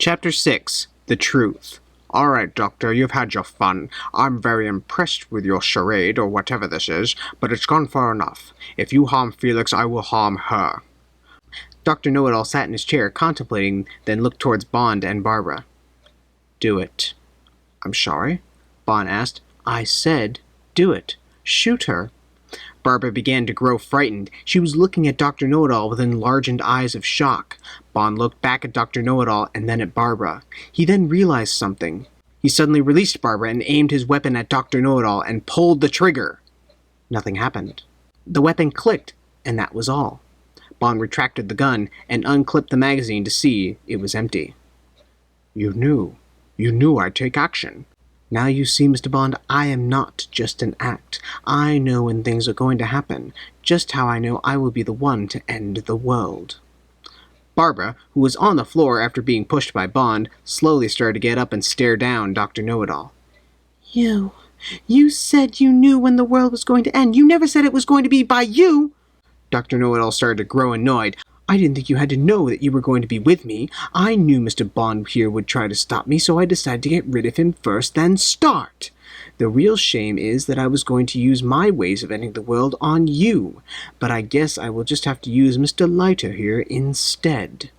Chapter 6. The Truth. Alright, Doctor, you've had your fun. I'm very impressed with your charade, or whatever this is, but it's gone far enough. If you harm Felix, I will harm her. Dr. Know-It-All sat in his chair, contemplating, then looked towards Bond and Barbara. Do it. I'm sorry? Bond asked. I said, do it. Shoot her. Barbara began to grow frightened. She was looking at Dr. Know-It-All with enlarged eyes of shock. Bond looked back at Dr. Know-It-All and then at Barbara. He then realized something. He suddenly released Barbara and aimed his weapon at Dr. Know-It-All and pulled the trigger. Nothing happened. The weapon clicked, and that was all. Bond retracted the gun and unclipped the magazine to see it was empty. You knew. You knew I'd take action. Now you see, Mr. Bond, I am not just an act. I know when things are going to happen, just how I know I will be the one to end the world. Barbara, who was on the floor after being pushed by Bond, slowly started to get up and stare down Dr. Know-It-All. You said you knew when the world was going to end. You never said it was going to be by you. Dr. Know-It-All started to grow annoyed. I didn't think you had to know that you were going to be with me. I knew Mr. Bond here would try to stop me, so I decided to get rid of him first, then start. The real shame is that I was going to use my ways of ending the world on you, but I guess I will just have to use Mr. Leiter here instead.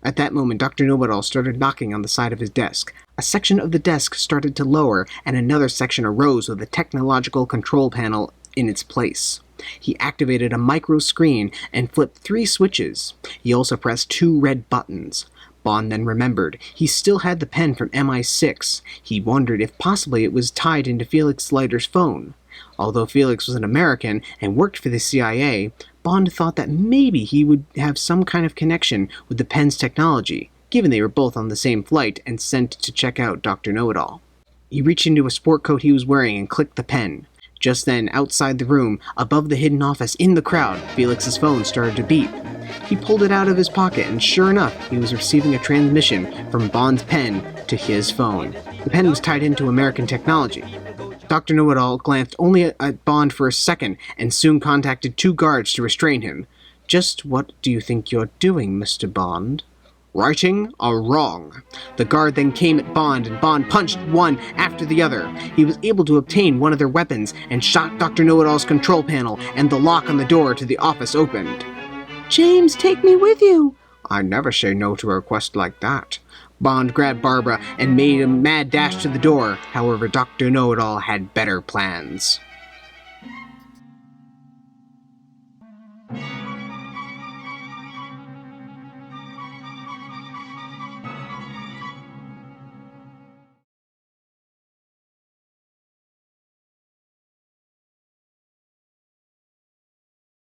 At that moment, Dr. Know-It-All started knocking on the side of his desk. A section of the desk started to lower, and another section arose with a technological control panel in its place. He activated a micro screen and flipped 3 switches. He also pressed 2 red buttons. Bond then remembered. He still had the pen from MI6. He wondered if possibly it was tied into Felix Leiter's phone. Although Felix was an American and worked for the CIA, Bond thought that maybe he would have some kind of connection with the pen's technology, given they were both on the same flight and sent to check out Dr. Know-It-All. He reached into a sport coat he was wearing and clicked the pen. Just then, outside the room, above the hidden office in the crowd, Felix's phone started to beep. He pulled it out of his pocket, and sure enough, he was receiving a transmission from Bond's pen to his phone. The pen was tied into American technology. Dr. Know-It-All glanced only at Bond for a second, and soon contacted 2 guards to restrain him. Just what do you think you're doing, Mr. Bond? Righting a wrong. The guard then came at Bond, and Bond punched one after the other. He was able to obtain one of their weapons and shot Dr. Know-It-All's control panel, and the lock on the door to the office opened. James, take me with you. I never say no to a request like that. Bond grabbed Barbara and made a mad dash to the door. However, Dr. Know-It-All had better plans.